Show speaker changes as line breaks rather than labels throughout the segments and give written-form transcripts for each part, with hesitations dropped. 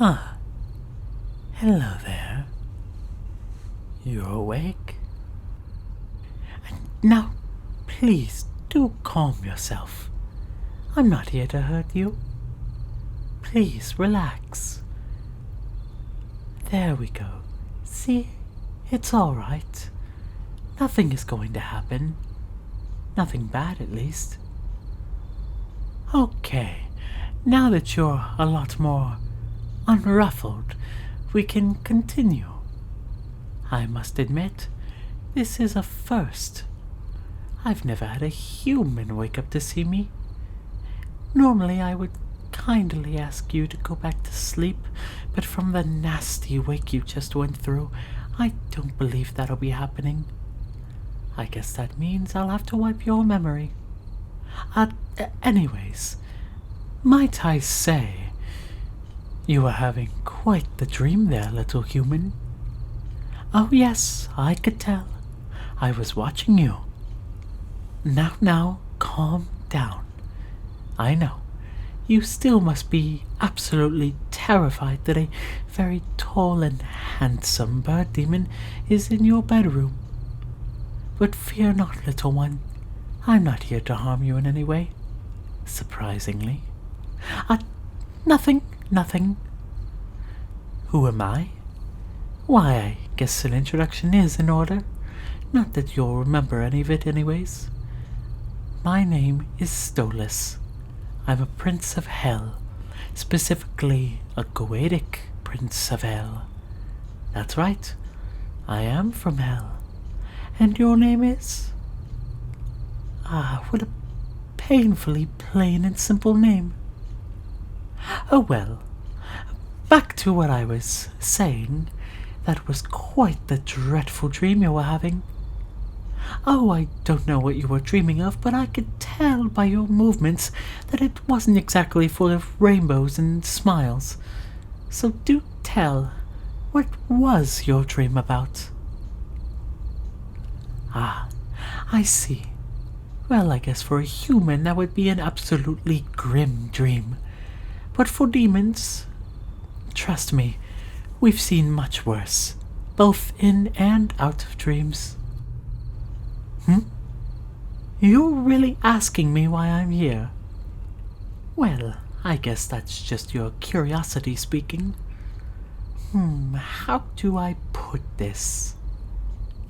Ah, hello there. You're awake? Now, please do calm yourself. I'm not here to hurt you. Please relax. There we go. See, it's all right. Nothing is going to happen. Nothing bad, at least. Okay, now that you're a lot more unruffled, we can continue. I must admit, this is a first. I've never had a human wake up to see me. Normally I would kindly ask you to go back to sleep, but from the nasty wake you just went through, I don't believe that'll be happening. I guess that means I'll have to wipe your memory. Anyways, might I say, you were having quite the dream there, little human. Oh yes, I could tell. I was watching you. Now, calm down. I know, you still must be absolutely terrified that a very tall and handsome bird demon is in your bedroom. But fear not, little one. I'm not here to harm you in any way. Surprisingly. Nothing. Who am I? Why, I guess an introduction is in order. Not that you'll remember any of it anyways. My name is Stolas. I'm a prince of hell, specifically a goetic prince of hell. That's right, I am from hell. And your name is? Ah, what a painfully plain and simple name. Oh well, back to what I was saying. That was quite the dreadful dream you were having. Oh, I don't know what you were dreaming of, but I could tell by your movements that it wasn't exactly full of rainbows and smiles. So do tell, what was your dream about? Ah, I see. Well, I guess for a human that would be an absolutely grim dream. But for demons, trust me, we've seen much worse, both in and out of dreams. You're really asking me why I'm here? Well, I guess that's just your curiosity speaking. How do I put this?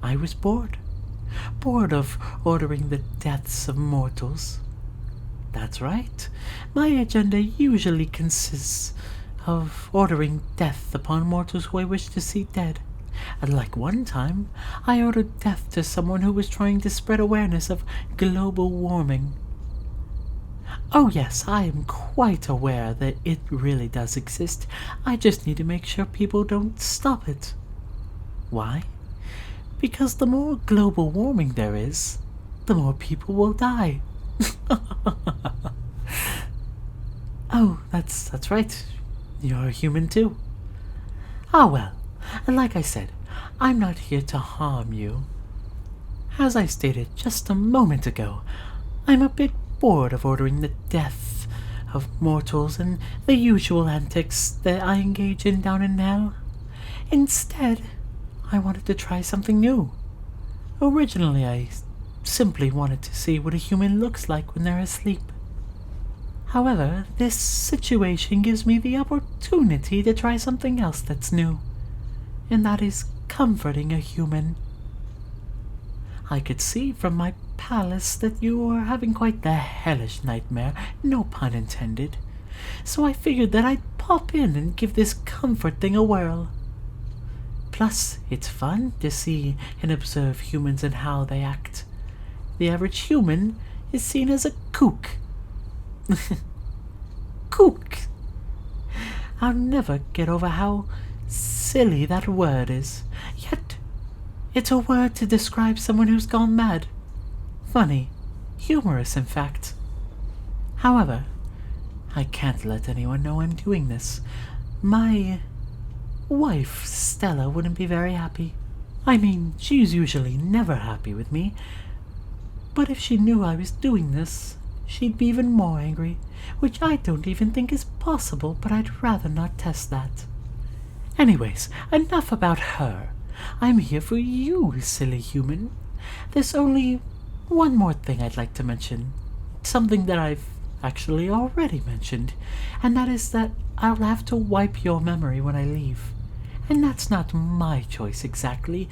I was bored. Bored of ordering the deaths of mortals. That's right. My agenda usually consists of ordering death upon mortals who I wish to see dead. And like one time, I ordered death to someone who was trying to spread awareness of global warming. Oh yes, I am quite aware that it really does exist. I just need to make sure people don't stop it. Why? Because the more global warming there is, the more people will die. Oh, that's right. You're a human too. Ah well, and like I said, I'm not here to harm you. As I stated just a moment ago, I'm a bit bored of ordering the death of mortals and the usual antics that I engage in down in hell. Instead, I wanted to try something new. Originally, I simply wanted to see what a human looks like when they're asleep. However, this situation gives me the opportunity to try something else that's new, and that is comforting a human. I could see from my palace that you were having quite the hellish nightmare, no pun intended, so I figured that I'd pop in and give this comfort thing a whirl. Plus, it's fun to see and observe humans and how they act. The average human is seen as a kook. Kook! I'll never get over how silly that word is. Yet, it's a word to describe someone who's gone mad. Funny. Humorous, in fact. However, I can't let anyone know I'm doing this. My wife, Stella, wouldn't be very happy. I mean, she's usually never happy with me. But if she knew I was doing this, she'd be even more angry, which I don't even think is possible, but I'd rather not test that. Anyways, enough about her. I'm here for you, silly human. There's only one more thing I'd like to mention. Something that I've actually already mentioned, and that is that I'll have to wipe your memory when I leave. And that's not my choice exactly.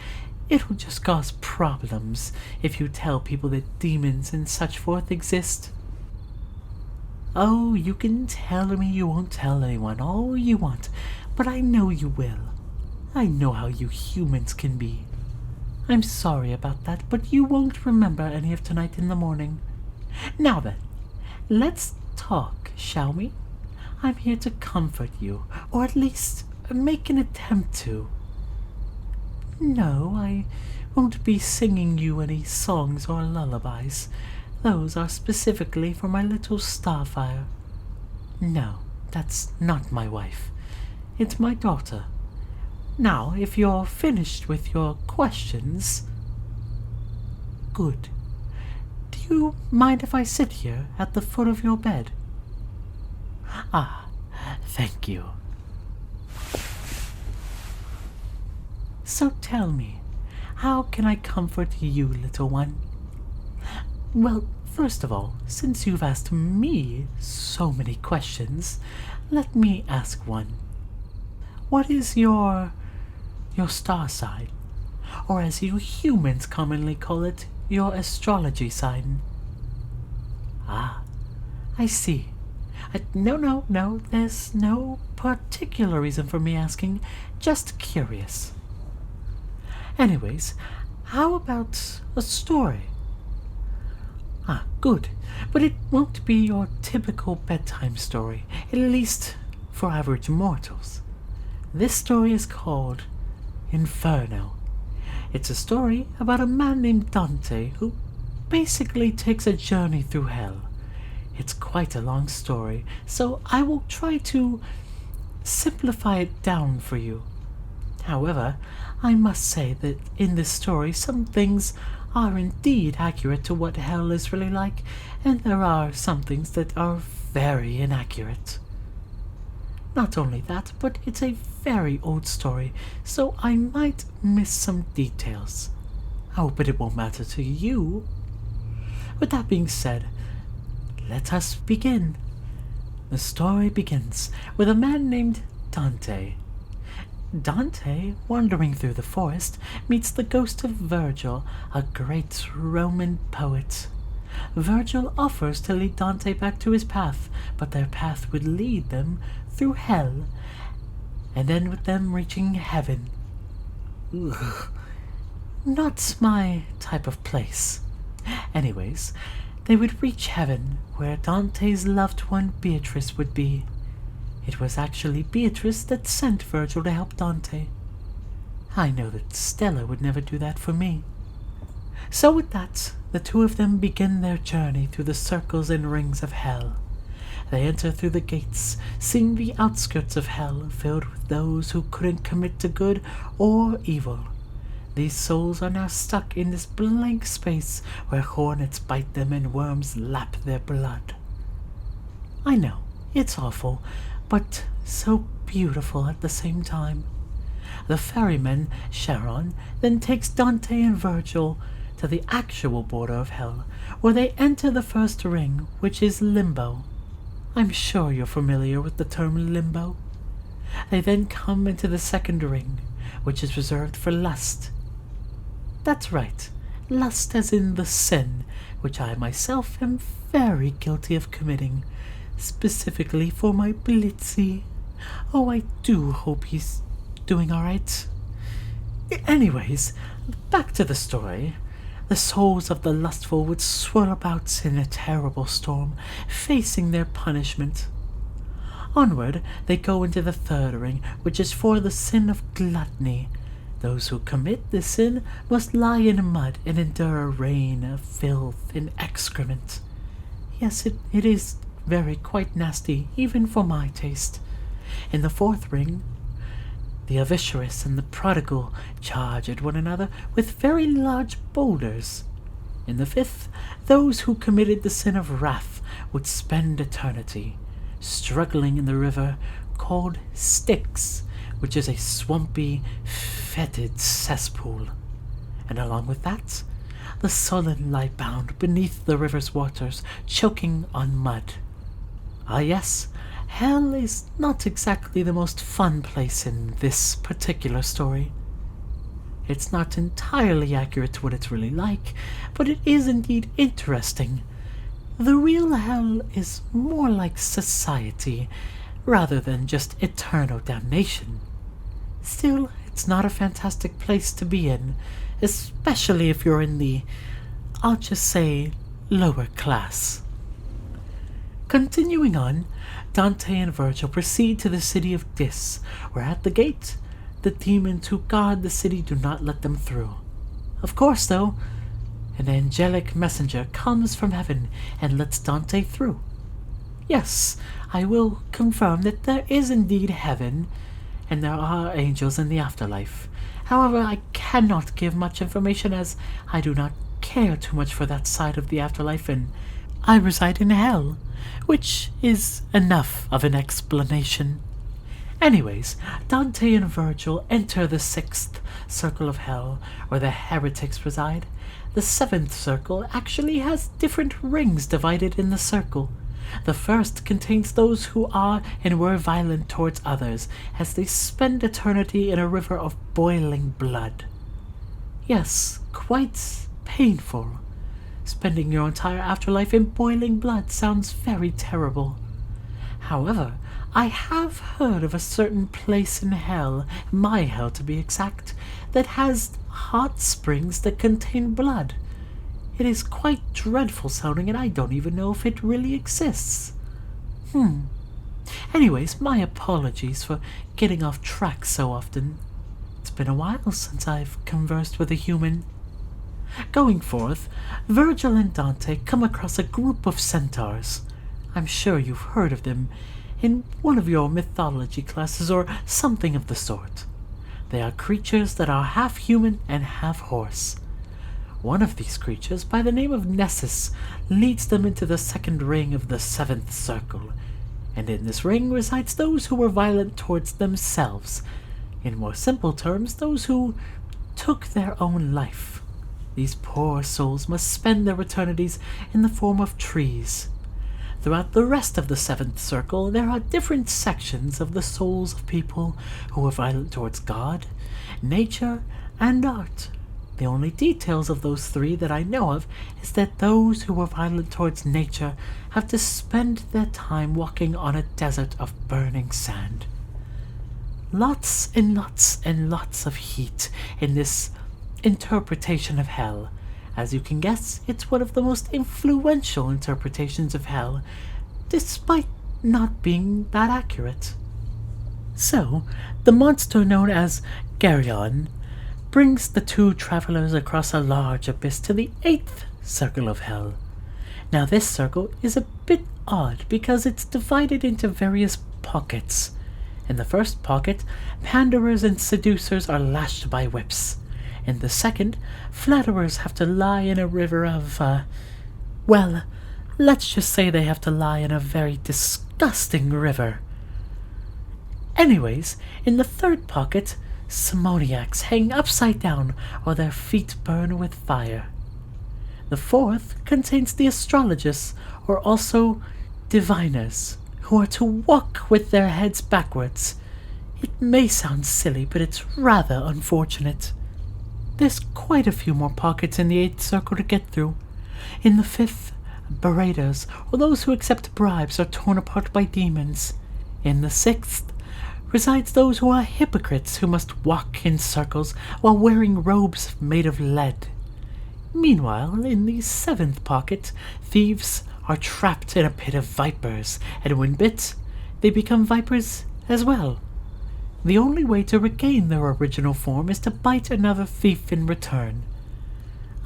It'll just cause problems if you tell people that demons and such forth exist. Oh, you can tell me you won't tell anyone all you want, but I know you will. I know how you humans can be. I'm sorry about that, but you won't remember any of tonight in the morning. Now then, let's talk, shall we? I'm here to comfort you, or at least make an attempt to. No, I won't be singing you any songs or lullabies. Those are specifically for my little Starfire. No, that's not my wife. It's my daughter. Now, if you're finished with your questions... Good. Do you mind if I sit here at the foot of your bed? Ah, thank you. So tell me, how can I comfort you, little one? Well, first of all, since you've asked me so many questions, let me ask one. What is your star sign? Or as you humans commonly call it, your astrology sign? Ah, I see. No, there's no particular reason for me asking, just curious. Anyways, how about a story? Ah, good, but it won't be your typical bedtime story, at least for average mortals. This story is called Inferno. It's a story about a man named Dante who basically takes a journey through hell. It's quite a long story, so I will try to simplify it down for you. However, I must say that in this story some things are indeed accurate to what hell is really like, and there are some things that are very inaccurate. Not only that, but it's a very old story, so I might miss some details. Oh, but it won't matter to you. With that being said, let us begin. The story begins with a man named Dante. Dante, wandering through the forest, meets the ghost of Virgil, a great Roman poet. Virgil offers to lead Dante back to his path, but their path would lead them through hell, and end with them reaching heaven. Ugh. Not my type of place. Anyways, they would reach heaven, where Dante's loved one Beatrice would be. It was actually Beatrice that sent Virgil to help Dante. I know that Stella would never do that for me. So with that, the two of them begin their journey through the circles and rings of hell. They enter through the gates, seeing the outskirts of hell filled with those who couldn't commit to good or evil. These souls are now stuck in this blank space where hornets bite them and worms lap their blood. I know, it's awful, but so beautiful at the same time. The ferryman, Charon, then takes Dante and Virgil to the actual border of hell, where they enter the first ring, which is limbo. I'm sure you're familiar with the term limbo. They then come into the second ring, which is reserved for lust. That's right, lust as in the sin, which I myself am very guilty of committing, specifically for my Blitzy. Oh, I do hope he's doing alright. Anyways, back to the story. The souls of the lustful would swirl about in a terrible storm, facing their punishment. Onward, they go into the third ring, which is for the sin of gluttony. Those who commit this sin must lie in mud and endure a rain of filth and excrement. Yes, it is very quite nasty, even for my taste. In the fourth ring, the avaricious and the prodigal charge at one another with very large boulders. In the fifth, those who committed the sin of wrath would spend eternity struggling in the river called Styx, which is a swampy, fetid cesspool. And along with that, the sullen lie bound beneath the river's waters, choking on mud. Ah yes, hell is not exactly the most fun place in this particular story. It's not entirely accurate to what it's really like, but it is indeed interesting. The real hell is more like society, rather than just eternal damnation. Still, it's not a fantastic place to be in, especially if you're in the, I'll just say, lower class. Continuing on, Dante and Virgil proceed to the city of Dis, where at the gate, the demons who guard the city do not let them through. Of course, though, an angelic messenger comes from heaven and lets Dante through. Yes, I will confirm that there is indeed heaven, and there are angels in the afterlife. However, I cannot give much information as I do not care too much for that side of the afterlife, and I reside in hell, which is enough of an explanation. Anyways, Dante and Virgil enter the 6th circle of hell, where the heretics reside. The 7th circle actually has different rings divided in the circle. The first contains those who are and were violent towards others, as they spend eternity in a river of boiling blood. Yes, quite painful. Spending your entire afterlife in boiling blood sounds very terrible. However, I have heard of a certain place in hell, my hell to be exact, that has hot springs that contain blood. It is quite dreadful sounding, and I don't even know if it really exists. Anyways, my apologies for getting off track so often. It's been a while since I've conversed with a human. Going forth, Virgil and Dante come across a group of centaurs. I'm sure you've heard of them in one of your mythology classes or something of the sort. They are creatures that are half human and half horse. One of these creatures, by the name of Nessus, leads them into the 2nd ring of the 7th circle, and in this ring resides those who were violent towards themselves. In more simple terms, those who took their own life. These poor souls must spend their eternities in the form of trees. Throughout the rest of the 7th circle, there are different sections of the souls of people who were violent towards God, nature, and art. The only details of those 3 that I know of is that those who were violent towards nature have to spend their time walking on a desert of burning sand. Lots and lots and lots of heat in this interpretation of hell. As you can guess, it's one of the most influential interpretations of hell, despite not being that accurate. So, the monster known as Geryon brings the 2 travelers across a large abyss to the 8th circle of hell. Now this circle is a bit odd because it's divided into various pockets. In the first pocket, panderers and seducers are lashed by whips. In the second, flatterers have to lie in a river of, well, let's just say they have to lie in a very disgusting river. Anyways, in the third pocket, simoniacs hang upside down while their feet burn with fire. The fourth contains the astrologists, or also diviners, who are to walk with their heads backwards. It may sound silly, but it's rather unfortunate. There's quite a few more pockets in the 8th circle to get through. In the 5th, berators, or those who accept bribes, are torn apart by demons. In the 6th, resides those who are hypocrites who must walk in circles while wearing robes made of lead. Meanwhile, in the 7th pocket, thieves are trapped in a pit of vipers, and when bit, they become vipers as well. The only way to regain their original form is to bite another thief in return.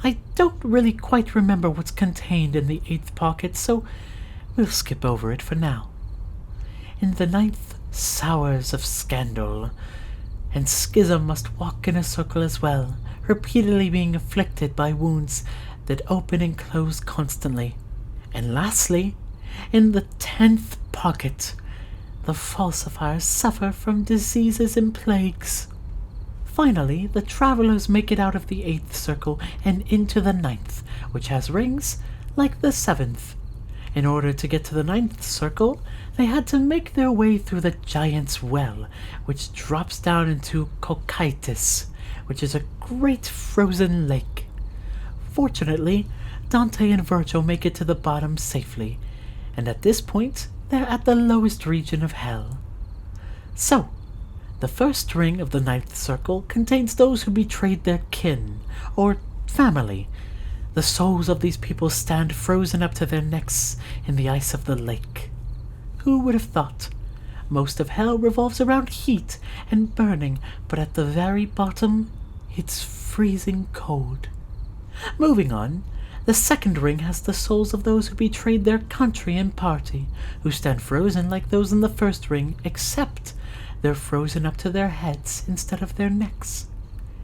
I don't really quite remember what's contained in the 8th pocket, so we'll skip over it for now. In the 9th, Sowers of Scandal and Schism must walk in a circle as well, repeatedly being afflicted by wounds that open and close constantly. And lastly, In the 10th pocket, the falsifiers suffer from diseases and plagues. Finally, the travelers make it out of the 8th circle and into the 9th, which has rings like the 7th. In order to get to the 9th circle, they had to make their way through the Giant's Well, which drops down into Cocytus, which is a great frozen lake. Fortunately, Dante and Virgil make it to the bottom safely, and at this point, they're at the lowest region of hell. So, the first ring of the 9th circle contains those who betrayed their kin, or family. The souls of these people stand frozen up to their necks in the ice of the lake. Who would have thought? Most of hell revolves around heat and burning, but at the very bottom, it's freezing cold. Moving on, the second ring has the souls of those who betrayed their country and party, who stand frozen like those in the first ring, except they're frozen up to their heads instead of their necks.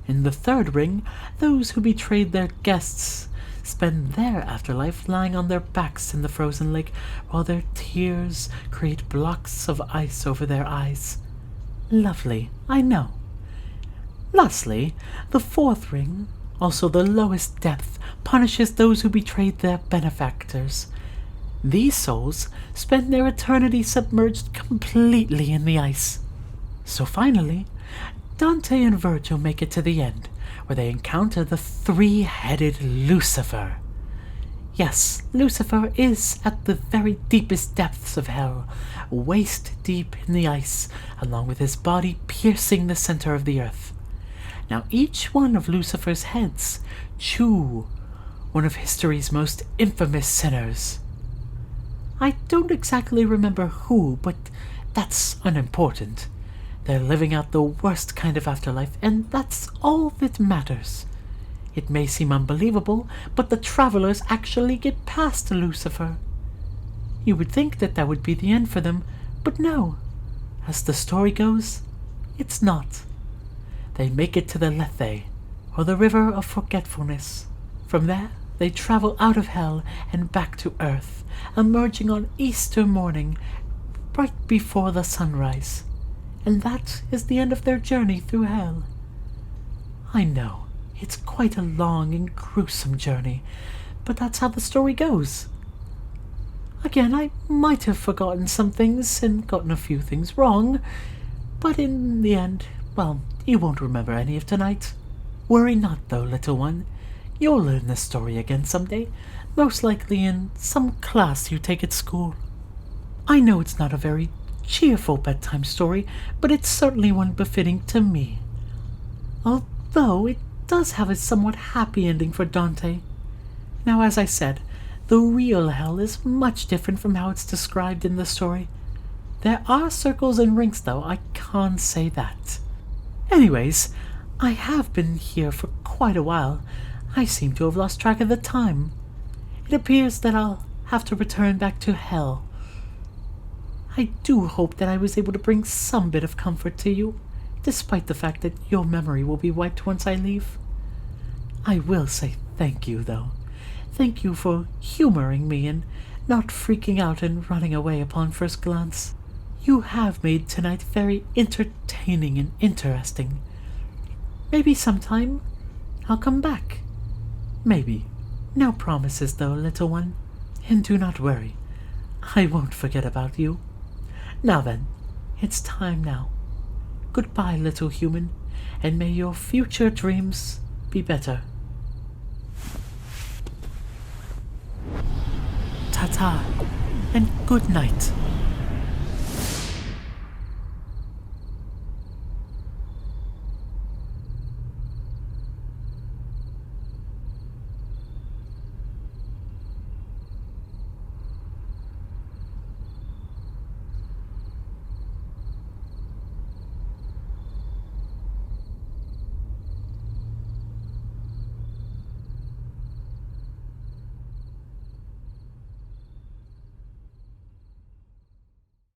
In the third ring, those who betrayed their guests spend their afterlife lying on their backs in the frozen lake while their tears create blocks of ice over their eyes. Lovely, I know. Lastly, the fourth ring, also the lowest depth, punishes those who betrayed their benefactors. These souls spend their eternity submerged completely in the ice. So finally, Dante and Virgil make it to the end, where they encounter the three-headed Lucifer. Yes, Lucifer is at the very deepest depths of hell, waist deep in the ice, along with his body piercing the center of the earth. Now each one of Lucifer's heads chew one of history's most infamous sinners. I don't exactly remember who, but that's unimportant. They're living out the worst kind of afterlife, and that's all that matters. It may seem unbelievable, but the travelers actually get past Lucifer. You would think that that would be the end for them, but no. As the story goes, it's not. They make it to the Lethe, or the River of Forgetfulness. From there, they travel out of hell and back to Earth, emerging on Easter morning, right before the sunrise. And that is the end of their journey through hell. I know, it's quite a long and gruesome journey, but that's how the story goes. Again, I might have forgotten some things and gotten a few things wrong, but in the end, well, you won't remember any of tonight. Worry not though, little one. You'll learn this story again someday, most likely in some class you take at school. I know it's not a very cheerful bedtime story, but it's certainly one befitting to me. Although it does have a somewhat happy ending for Dante. Now, as I said, the real hell is much different from how it's described in the story. There are circles and rings, though, I can't say that. Anyways, I have been here for quite a while. I seem to have lost track of the time. It appears that I'll have to return back to hell. I do hope that I was able to bring some bit of comfort to you, despite the fact that your memory will be wiped once I leave. I will say thank you, though. Thank you for humoring me and not freaking out and running away upon first glance. You have made tonight very entertaining and interesting. Maybe sometime I'll come back. Maybe. No promises, though, little one. And do not worry. I won't forget about you. Now then, it's time now. Goodbye, little human, and may your future dreams be better. Ta-ta, and good night.